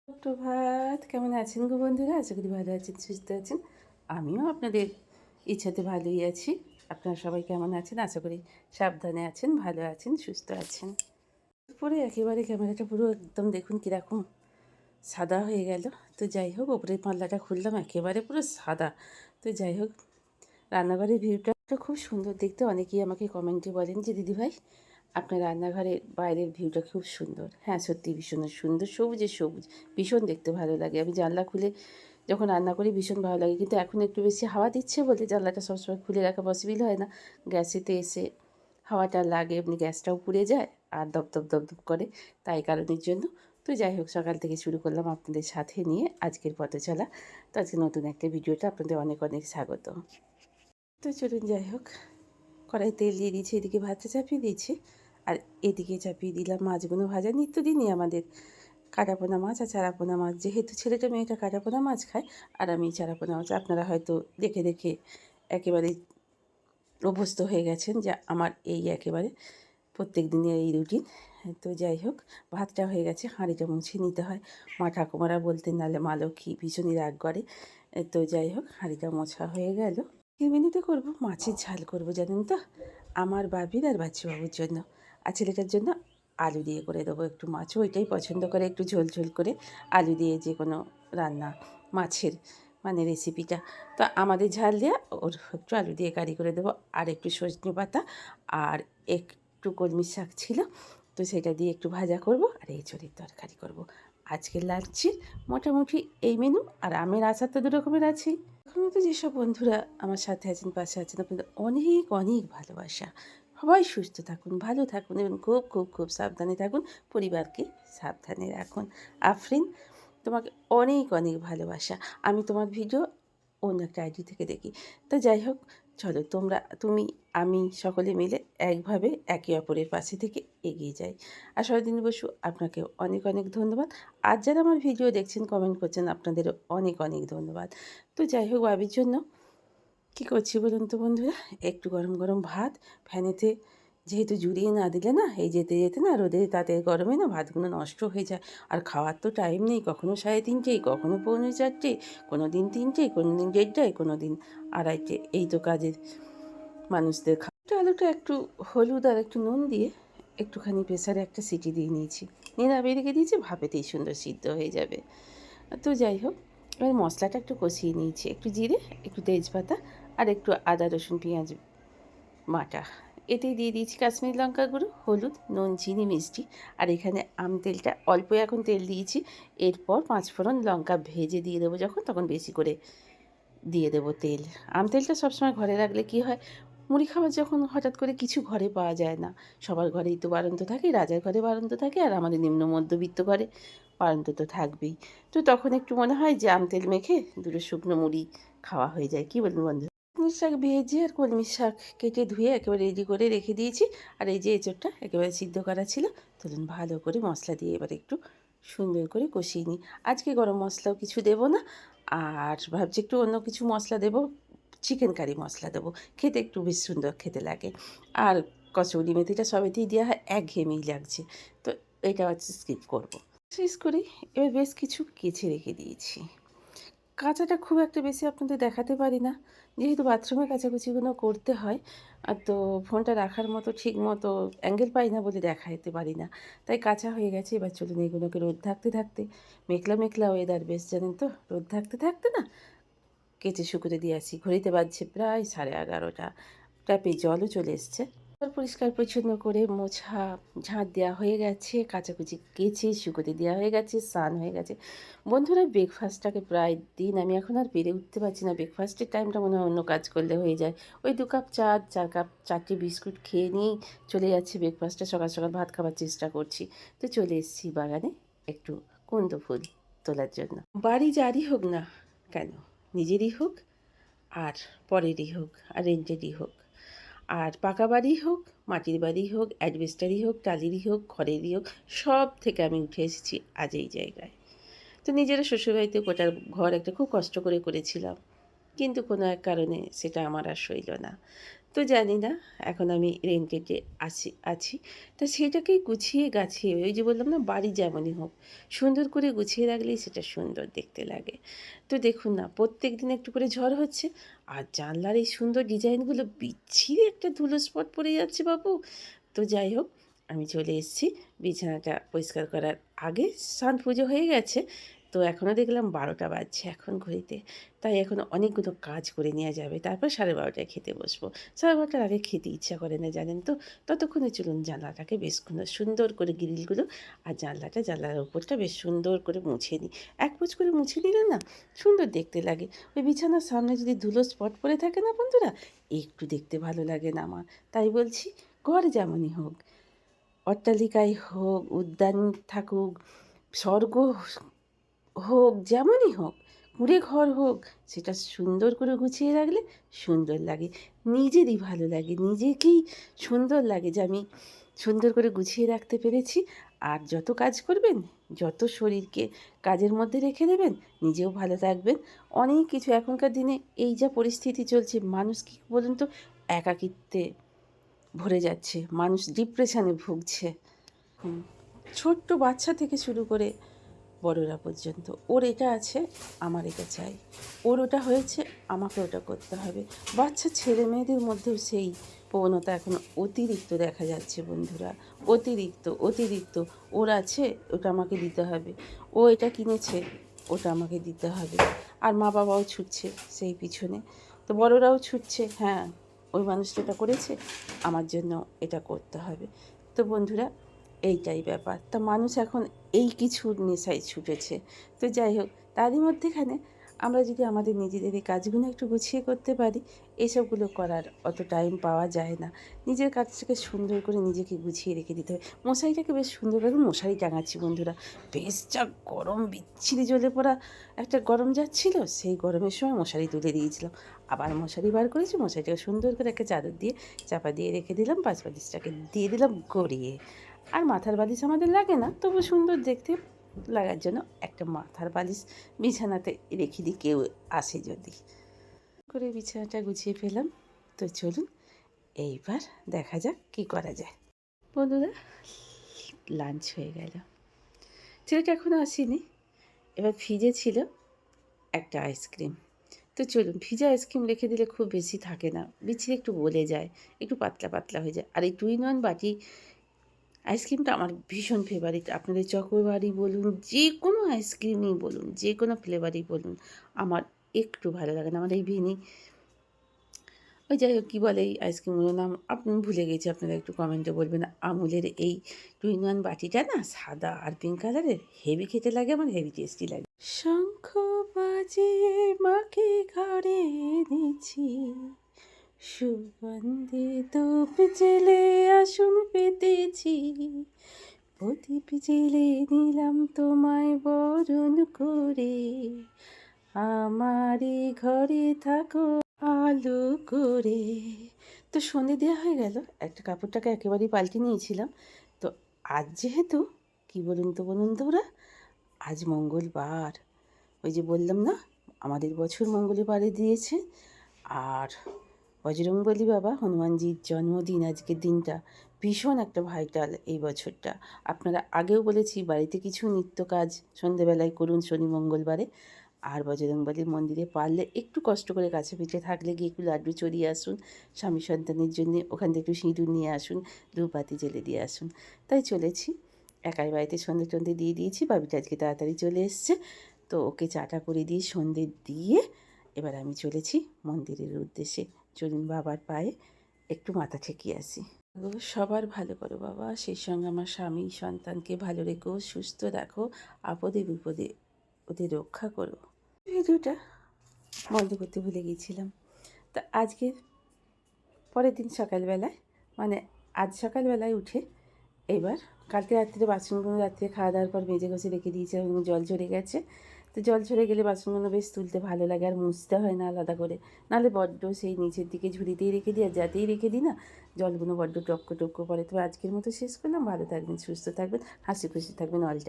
সুপ্রভাত, কেমন আছেন গো বন্ধুরা? আশা করি ভালো আছেন, সুস্থ আছেন। আমিও আপনাদের ইচ্ছাতে ভালোই আছি। আপনারা সবাই কেমন আছেন? আশা করি সাবধানে আছেন, ভালো আছেন, সুস্থ আছেন। পুরো একেবারে ক্যামেরাটা পুরো একদম দেখুন কীরকম সাদা হয়ে গেল। তো যাই হোক, ওপরের পাল্লাটা খুললাম, একেবারে পুরো সাদা। তো যাই হোক, রান্নাঘরের ভিউটা খুব সুন্দর দেখতে। অনেকেই আমাকে কমেন্টে বলেন যে দিদিভাই, আপনার রান্নাঘরের বাইরের ভিউটা খুব সুন্দর। হ্যাঁ, সত্যি ভীষণ সুন্দর, সবুজে সবুজ, ভীষণ দেখতে ভালো লাগে। আমি জানলা খুলে যখন রান্না করি ভীষণ ভালো লাগে, কিন্তু এখন একটু বেশি হাওয়া দিচ্ছে বলে জানলাটা সবসময় খুলে রাখা পসিবল হয় না। গ্যাসেতে এসে হাওয়াটা লাগে, এমনি গ্যাসটাও পুড়ে যায় আর দপদপ দপদপ করে, তাই কারণের জন্য। তো যাই হোক, সকাল থেকে শুরু করলাম আপনাদের সাথে নিয়ে আজকের পথ চলা। তো আজকে নতুন একটা ভিডিওটা আপনাদের অনেক অনেক স্বাগত। তো চলুন, যাই হোক, কড়াই তেল দিয়ে দিয়েছি, এদিকে ভাতটা চাপিয়ে দিয়েছি আর এদিকে চাপিয়ে দিলাম মাছগুলো ভাজা। নিত্যদিনই আমাদের কাটাপোনা মাছ আর চারাপোনা মাছ, যেহেতু ছেলেটা মেয়েটা কাটাপোনা মাছ খায় আর আমি চারাপোনা মাছ। আপনারা হয়তো দেখে দেখে একেবারে অভ্যস্ত হয়ে গেছেন যে আমার এই একেবারে প্রত্যেক দিনের এই রুটিন। তো যাই হোক, ভাতটা হয়ে গেছে, হাঁড়িটা মুছে নিতে হয়। মা ঠাকুমারা বলতেন নাহলে মা লক্ষ্মী ভীষণই রাগ করে। তো যাই হোক, হাঁড়িটা মোছা হয়ে গেল। এই মেনুতে করবো মাছের ঝাল করব, জানেন তো, আমার বাবির আর বাচ্চাবাবুর জন্য। আর ছেলেটার জন্য আলু দিয়ে করে দেবো একটু মাছ, ওইটাই পছন্দ করে, একটু ঝোল ঝোল করে আলু দিয়ে যে কোনো রান্না মাছের মানে রেসিপিটা। তো আমাদের ঝাল দেওয়া, ওর একটু আলু দিয়ে কারি করে দেবো। আর একটু সজনে পাতা আর একটু কলমি শাক ছিল, তো সেটা দিয়ে একটু ভাজা করব আর এই চড়ির তরকারি করব। আজকের লাঞ্চে মোটামুটি এই মেনু। আর আমের আচার তো দু রকমের আছেই। এখনও তো যেসব বন্ধুরা আমার সাথে আছেন, পাশে আছেন, আপনাদের অনেক অনেক ভালোবাসা। সবাই সুস্থ থাকুন, ভালো থাকুন এবং খুব খুব খুব সাবধানে থাকুন। পরিবারকে সাবধানে রাখুন। আফরিন, তোমাকে অনেক অনেক ভালোবাসা। আমি তোমার ভিডিও অন্য একটা আইডি থেকে দেখি। তো যাই হোক, চলো তুমি আমি সকলে মিলে একভাবে একে অপরের পাশে থেকে এগিয়ে যাই। আর সরদিনী বসু, আপনাকে অনেক অনেক ধন্যবাদ। আর যারা আমার ভিডিও দেখছেন, কমেন্ট করছেন, আপনাদেরও অনেক অনেক ধন্যবাদ। তো যাই হোক, বাবির জন্য কী করছি বলুন তো বন্ধুরা, একটু গরম গরম ভাত ফ্যানেতে যেহেতু জুড়িয়ে না দিলে না, এই যেতে যেতে না রোদে তাতে গরমে না ভাতগুলো নষ্ট হয়ে যায়। আর খাওয়ার তো টাইম নেই, কখনো 3:30, কখনো 4:45, কোনো দিন 3টে, কোনো দিন 1:30, কোনো দিন 2:30। এই তো কাজের মানুষদের আলুটা একটু হলুদ আর একটু নুন দিয়ে একটুখানি প্রেসারে একটা সিটি দিয়ে নিয়েছি, নিয়ে নামিয়ে রেখে দিয়েছি, ভাপেতেই সুন্দর সিদ্ধ হয়ে যাবে। তো যাই হোক, এবার মশলাটা একটু কষিয়ে নিয়েছি, একটু জিরে, একটু তেজপাতা আর একটু আদা রসুন পেঁয়াজ বাটা। এতেই দিয়ে দিয়েছি কাশ্মীরি লঙ্কা গুঁড়ো, হলুদ, নুন, চিনি, মিষ্টি। আর এখানে তেলটা অল্প এখন তেল দিয়েছি। এরপর 5 ফোড়ন লঙ্কা ভেজে দিয়ে দেবো যখন, তখন বেশি করে দিয়ে দেবো তেল। তেলটা সবসময় ঘরে রাখলে কী হয়, মুড়ি খাবার যখন হঠাৎ করে কিছু ঘরে পাওয়া যায় না, সবার ঘরেই তো বাড়ন্ত থাকে, রাজার ঘরে বাড়ন্ত থাকে আর আমাদের নিম্ন মধ্যবিত্ত ঘরে বাড়ন্ত তো থাকবেই। তো তখন একটু মনে হয় যে তেল মেখে দুটো শুকনো মুড়ি খাওয়া হয়ে যায়। কী বলুন বন্ধু? কলমি শাক ভেজে আর কলমি শাক কেটে ধুয়ে একেবারে রেডি করে রেখে দিয়েছি। আর এই যে এঁচোড়টা একেবারে সিদ্ধ করা ছিল, তুলুন ভালো করে মশলা দিয়ে এবার একটু সুন্দর করে কষিয়ে নিই। আজকে গরম মশলাও কিছু দেবো না, আর ভাবছি একটু অন্য কিছু মশলা দেবো, চিকেন কারি মশলা দেবো, খেতে একটু বেশ সুন্দর খেতে লাগে। আর কসুরি মেথিটা সবেতেই দেওয়া হয়, একঘেয়েমেই লাগছে, তো এটা হচ্ছে স্কিপ করবো। শেষ করে এবার বেশ কিছু কেচে রেখে দিয়েছি। কাচাটা খুব একটা বেশি আপনাদের দেখাতে পারি না, যেহেতু বাথরুমে কাচাকুচিগুলো করতে হয়। আর তো ফোনটা রাখার মতো ঠিক মতো অ্যাঙ্গেল পাই না বলে দেখাতে পারি না, তাই কাঁচা হয়ে গেছে। এবার চলুন এগুলোকে রোদ থাকতে থাকতে, মেঘলা মেঘলা ওয়েদার বেশ, জানেন তো, রোদ থাকতে থাকতে না কেচে শুকোতে দিয়ে আসি। ঘড়িতে বাজছে প্রায় 11:30, ট্যাপে জলও চলে এসছে। পরিষ্কার পরিচ্ছন্ন করে মোছা ঝাঁট দেওয়া হয়ে গেছে, কাচাকুচি কেচে শুকোতে দেওয়া হয়ে গেছে, স্নান হয়ে গেছে। বন্ধুরা, ব্রেকফাস্টটাকে প্রায় দিন আমি এখন আর পেরে উঠতে পারছি না। ব্রেকফাস্টের টাইমটা মনে হয় অন্য কাজ করলে হয়ে যায়। ওই 2 কাপ চা, 4 কাপ 4টে বিস্কুট খেয়ে নিয়েই চলে যাচ্ছে ব্রেকফাস্টটা। সকাল সকাল ভাত খাবার চেষ্টা করছি। তো চলে এসেছি বাগানে একটু কুন্দ ফুল তোলার জন্য। বাড়ি যারই হোক না কেন, নিজেরই হোক আর পরেরই হোক আর রেন্টেরই হোক, আর পাকা বাড়ি হোক, মাটির বাড়ি হোক, অ্যাডবেস্টারই হোক, টালিরই হোক, খড়েরই হোক, সব থেকে আমি উঠে এসেছি আজ এই জায়গায়। তো নিজেরা শ্বশুরবাড়িতে গোটার ঘর একটা খুব কষ্ট করে করেছিলাম। কিন্তু কোনো এক কারণে সেটা আমার আর সইল না। তো জানি না, এখন আমি রেন্টেডে আছি। তা সেটাকেই গুছিয়ে গাছিয়ে, ওই যে বললাম না, বাড়ি যেমনই হোক সুন্দর করে গুছিয়ে রাখলেই সেটা সুন্দর দেখতে লাগে। তো দেখুন না, প্রত্যেকদিন একটু করে ঝড় হচ্ছে, আর জানলার এই সুন্দর ডিজাইনগুলো বিচ্ছিরি একটা ধুলো স্পট পড়ে যাচ্ছে বাবু। তো যাই হোক, আমি চলে এসেছি বিছানাটা পরিষ্কার করার আগে। স্নান পুজো হয়ে গেছে, তো এখনও দেখলাম 12টা বাজছে এখন ঘড়িতে। তাই এখন অনেকগুলো কাজ করে নেওয়া যাবে, তারপর 12:30টায় খেতে বসবো। 12:30টার আগে খেতে ইচ্ছা করে না, জানেন তো। ততক্ষণে চলুন জানলাটাকে বেশ সুন্দর করে গ্রিলগুলো আর জানলার ওপরটা বেশ সুন্দর করে মুছে নিই। এক পোঁচ করে মুছে নিলে না সুন্দর দেখতে লাগে। ওই বিছানার সামনে যদি ধুলো স্পট পড়ে থাকে না বন্ধুরা, একটু দেখতে ভালো লাগে না আমার। তাই বলছি, ঘর যেমনই হোক, অট্টালিকায় হোক, উদ্যান থাকুক, স্বর্গ হোক, যেমনই হোক, কুঁড়ে ঘর হোক, সেটা সুন্দর করে গুছিয়ে রাখলে সুন্দর লাগে। নিজেরই ভালো লাগে, নিজেকেই সুন্দর লাগে যে আমি সুন্দর করে গুছিয়ে রাখতে পেরেছি। আর যত কাজ করবেন, যত শরীরকে কাজের মধ্যে রেখে দেবেন, নিজেও ভালো থাকবেন। অনেক কিছু এখনকার দিনে এই যা পরিস্থিতি চলছে, মানুষ কী বলুন তো, একাকিত্বে ভরে যাচ্ছে, মানুষ ডিপ্রেশনে ভুগছে। ছোট্ট বাচ্চা থেকে শুরু করে বড়রা পর্যন্ত, ওর এটা আছে, আমার এটা চাই, ওর ওটা হয়েছে, আমাকে ওটা করতে হবে। বাচ্চা ছেলে মেয়েদের মধ্যেও সেই প্রবণতা এখন অতিরিক্ত দেখা যাচ্ছে বন্ধুরা। অতিরিক্ত ওর আছে, ওটা আমাকে দিতে হবে, ও এটা কিনেছে, ওটা আমাকে দিতে হবে। আর মা বাবাও ছুটছে সেই পিছনে, তো বড়রাও ছুটছে, হ্যাঁ ওই মানুষটা এটা করেছে, আমার জন্য এটা করতে হবে। তো বন্ধুরা, এইটাই ব্যাপার। তা মানুষ এখন এই কিছুর নেশায় ছুটেছে। তো যাই হোক, তারই মধ্যেখানে আমরা যদি আমাদের নিজেদের এই কাজগুলো একটু গুছিয়ে করতে পারি, এসবগুলো করার অত টাইম পাওয়া যায় না। নিজের কাজটাকে সুন্দর করে নিজেকে গুছিয়ে রেখে দিতে হবে। মশারিটাকে বেশ সুন্দরভাবে মশারি টাঙাচ্ছি বন্ধুরা। বেশ যা গরম, বিচ্ছিরি জ্বলে পড়া একটা গরম যাচ্ছিল, সেই গরমের সময় মশারি তুলে দিয়েছিলাম। আবার মশারি বার করেছি, মশারিটাকে সুন্দর করে একটা চাদর দিয়ে চাপা দিয়ে রেখে দিলাম, পাঁচ বালিশটাকে দিয়ে দিলাম গড়িয়ে। আর মাথার বালিশ আমাদের লাগে না, তবু সুন্দর দেখতে লাগার জন্য একটা মাথার বালিশ বিছানাতে রেখে দিই, কেউ আসে যদি। করে বিছানাটা গুছিয়ে ফেলাম। তো চলুন এইবার দেখা যাক কী করা যায়। বন্ধুরা, লাঞ্চ হয়ে গেল, ছেলেটা এখনও আসেনি। এবার ফ্রিজে ছিল একটা আইসক্রিম। তো চলুন, ভিজা আইসক্রিম রেখে দিলে খুব বেশি থাকে না, বিছিয়ে একটু গলে যায়, একটু পাতলা পাতলা হয়ে যায়। আর এই 2-in-1 বাটি আইসক্রিমটা আমার ভীষণ ফেভারিট। আপনাদের চকোবারি বলুন, যে কোনো আইসক্রিমই বলুন, যে কোনো ফ্লেভারই বলুন, আমার একটু ভালো লাগে না। আমার এই ওই যাই হোক, কী বলে এই আইসক্রিমগুলোর নাম আপনি ভুলে গেছি, আপনারা একটু কমেন্টে বলবেন। আমুলের এই 2-in-1 বাটিটা না সাদা আর পিঙ্ক কালারের, হেভি খেতে লাগে, আমার হেভি টেস্টি লাগে। শঙ্খ বাজিয়ে মাকে ঘরে এনেছি, সুগন্ধি ধূপ জেলে আসন পেতেছি, প্রদীপ জেলে নিলাম তোমায় বরণ করে, আমারই ঘরে থাকো আলো করে। তো সন্ধে দেওয়া হয়ে গেল, একটা কাপড়টাকে একেবারেই পাল্টে নিয়েছিলাম। তো আজ যেহেতু, কী বলুন তো ওরা, আজ মঙ্গলবার। ওই যে বললাম না, আমাদের বছর মঙ্গলবারে দিয়েছে। আর বজরংবলী বাবা হনুমানজির জন্মদিন আজকের দিনটা, ভীষণ একটা ভাইটাল এই বছরটা। আপনারা আগেও বলেছি, বাড়িতে কিছু নিত্য কাজ সন্ধেবেলায় করুন শনি মঙ্গলবারে। আর বজরংবলীর মন্দিরে পারলে একটু কষ্ট করে কাছে পিঠে থাকলে গিয়ে একটু লাড্ডু চড়িয়ে আসুন, স্বামী সন্তানের জন্যে ওখান থেকে একটু সিঁদুর নিয়ে আসুন, ধূপবাতি জ্বেলে দিয়ে আসুন। তাই চলেছি, একাই বাড়িতে সন্ধে টন্ধে দিয়ে দিয়েছি। বাবিটা আজকে তাড়াতাড়ি চলে এসছে, তো ওকে চাটা করে দিয়ে সন্ধে দিয়ে এবার আমি চলেছি মন্দিরের উদ্দেশ্যে। চলুন বাবার পায়ে একটু মাথা ঠেকিয়ে আসি। সবার ভালো করো বাবা, সেই সঙ্গে আমার স্বামী সন্তানকে ভালো রেখো, সুস্থ রাখো, আপদে বিপদে ওদের রক্ষা করো। ভিডিওটা বন্ধ করতে ভুলে গিয়েছিলাম। তা আজকে পরের দিন সকালবেলায়, মানে আজ সকালবেলায় উঠে, এবার কালকে রাত্রে বাসনগুলো রাত্রে খাওয়া দাওয়ার পর মেজে ঘষে রেখে দিয়েছিলাম, জল ঝরে গেছে। তো জল ঝরে গেলে বাসনগুলো বেশ তুলতে ভালো লাগে, আর মুছতে হয় না আলাদা করে। নাহলে বড্ড সেই নিচের দিকে ঝুড়িতেই রেখে দিই, আর যাতেই রেখে দিই না, জলগুলো বড্ড টক্কো টক্কো পড়ে। তবে আজকের মতো শেষ করলাম। ভালো থাকবেন, সুস্থ থাকবেন, হাসি খুশি থাকবেন, অল টাইম।